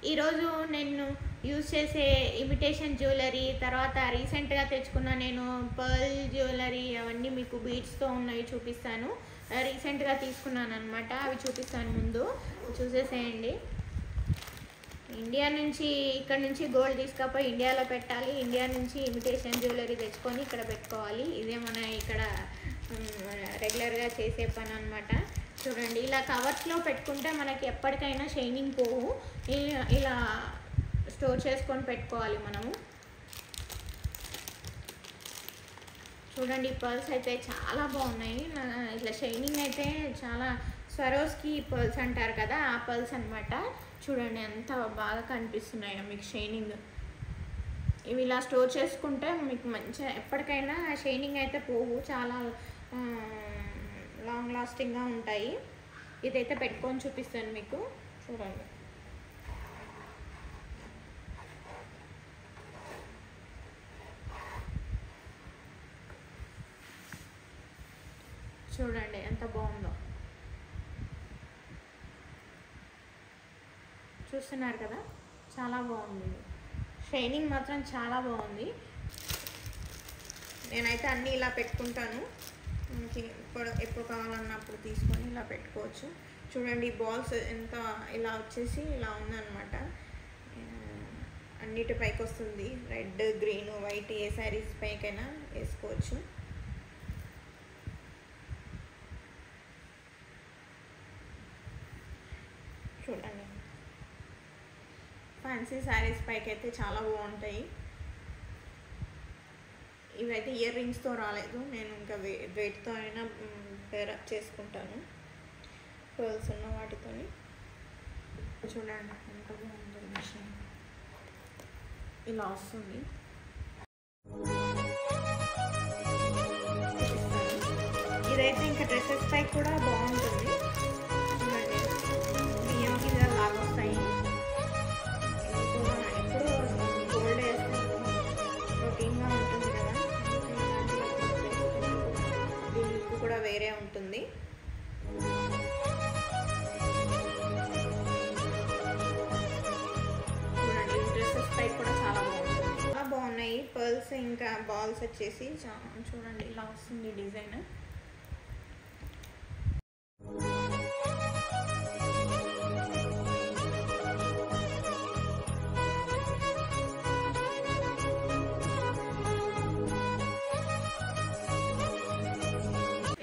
ఈరోజు నేను యూజ్ చేసే ఇమిటేషన్ జ్యువెలరీ, తర్వాత రీసెంట్గా తెచ్చుకున్న నేను పర్ల్ జ్యువెలరీ అవన్నీ మీకు బీడ్స్తో ఉన్నవి చూపిస్తాను. రీసెంట్గా తీసుకున్నాను అనమాట, అవి చూపిస్తాను. ముందు చూసేసేయండి. ఇండియా నుంచి ఇక్కడ నుంచి గోల్డ్ తీసుకపోయి ఇండియాలో పెట్టాలి, ఇండియా నుంచి ఇమిటేషన్ జ్యువెలరీ తెచ్చుకొని ఇక్కడ పెట్టుకోవాలి. ఇదే మన ఇక్కడ రెగ్యులర్గా చేసే పని అనమాట. చూడండి, ఇలా కవర్స్లో పెట్టుకుంటే మనకి ఎప్పటికైనా షైనింగ్ పోవు. ఇలా స్టోర్ చేసుకొని పెట్టుకోవాలి మనము. చూడండి, పర్ల్స్ అయితే చాలా బాగున్నాయి. ఇట్లా షైనింగ్ అయితే చాలా స్వరోస్కి పర్ల్స్ అంటారు కదా, ఆ పర్ల్స్ అనమాట. చూడండి ఎంత బాగా కనిపిస్తున్నాయో మీకు షైనింగ్. ఇవి ఇలా స్టోర్ చేసుకుంటే మీకు మంచిగా ఎప్పటికైనా షైనింగ్ అయితే పోవు, చాలా లాంగ్ లాస్టింగ్గా ఉంటాయి. ఇదైతే పెట్టుకొని చూపిస్తాను మీకు. చూడండి, చూడండి ఎంత బాగుందో. చూస్తున్నారు కదా, చాలా బాగుంది. షైనింగ్ మాత్రం చాలా బాగుంది. నేనైతే అన్నీ ఇలా పెట్టుకుంటాను. ఎప్పుడు కావాలన్నప్పుడు తీసుకొని ఇలా పెట్టుకోవచ్చు. చూడండి, బాల్స్ ఎంత ఇలా వచ్చేసి ఇలా ఉందన్నమాట. అన్నిటి పైకి వస్తుంది. రెడ్, గ్రీన్, వైట్ ఏ శారీస్ పైకైనా వేసుకోవచ్చు. చూడండి, ఫ్యాన్సీ శారీస్ పైకి అయితే చాలా బాగుంటాయి. ఇవైతే ఇయర్ రింగ్స్తో రాలేదు, నేను ఇంకా వెయిట్తో అయినా పేరప్ చేసుకుంటాను పర్ల్స్ ఉన్న వాటితో. చూడండి ఎంత బాగుందో మిషన్, ఇలా వస్తుంది. ఇదైతే ఇంకా డ్రెస్సెస్ పై కూడా బాగుంటుంది. చూడండి, బియ్యం కింద లాగా వస్తాయి. ఎప్పుడు గోల్డ్ వేస్తే రొటీన్గా ఉంటుంది కదా, దీని లుక్ కూడా వేరే ఉంటుంది. చూడండి, డ్రెస్సెస్ పై కూడా చాలా బాగుంటుంది. చాలా బాగున్నాయి పర్ల్స్. ఇంకా బాల్స్ వచ్చేసి చూడండి ఇలా వస్తుంది డిజైన్.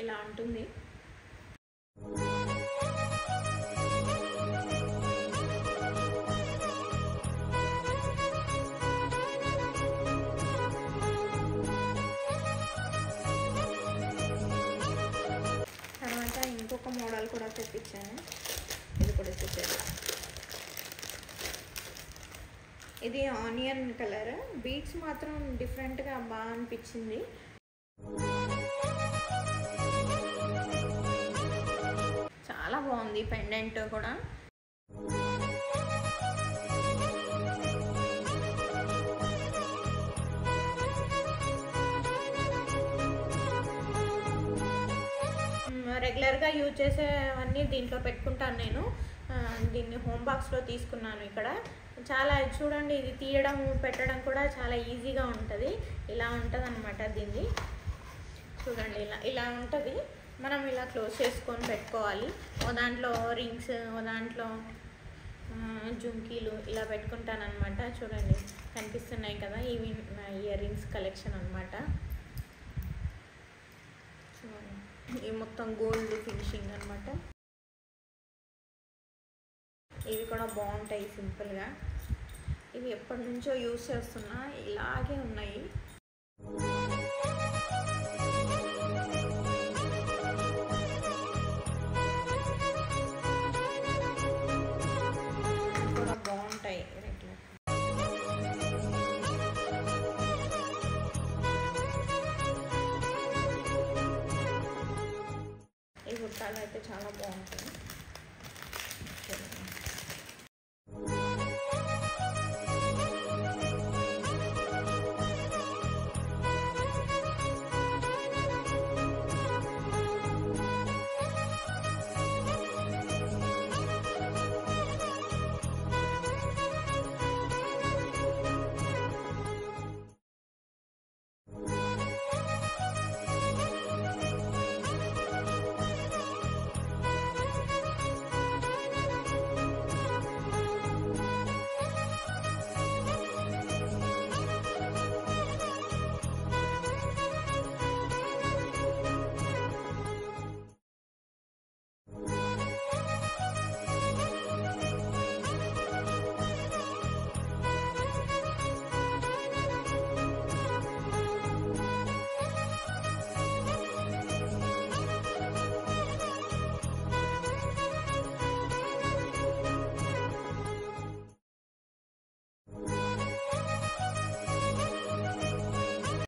ఇలా ఉంటుంది. తర్వాత ఇంకొక మోడల్ కూడా తెప్పించాను, ఇది కూడా చూసారు. ఇది ఆనియన్ కలర్. బీడ్స్ మాత్రం డిఫరెంట్గా బాగా అనిపించింది. చాలా బాగుంది పెండెంట్ కూడా. రెగ్యులర్గా యూజ్ చేసేవన్నీ దీంట్లో పెట్టుకుంటాను నేను. దీన్ని హోమ్ బాక్స్లో తీసుకున్నాను. ఇక్కడ చాలా చూడండి, ఇది తీయడం పెట్టడం కూడా చాలా ఈజీగా ఉంటుంది. ఇలా ఉంటుంది అన్నమాట దీన్ని. చూడండి, ఇలా ఉంటుంది. మనం ఇలా క్లోజ్ చేసుకొని పెట్టుకోవాలి. ఓ దాంట్లో రింగ్స్, ఓ దాంట్లో జుంకీలు ఇలా పెట్టుకుంటాను అనమాట. చూడండి, కనిపిస్తున్నాయి కదా, ఇవి నా ఇయర్ రింగ్స్ కలెక్షన్ అనమాట. చూడండి, ఇవి మొత్తం గోల్డ్ ఫినిషింగ్ అనమాట. ఇవి కూడా బాగుంటాయి సింపుల్గా. ఇవి ఎప్పటి నుంచో యూజ్ చేస్తున్నా, ఇలాగే ఉన్నాయి. కూడా బాగుంటాయి రెగ్యులర్. ఈ గుట్టాలు అయితే చాలా బాగుంటాయి.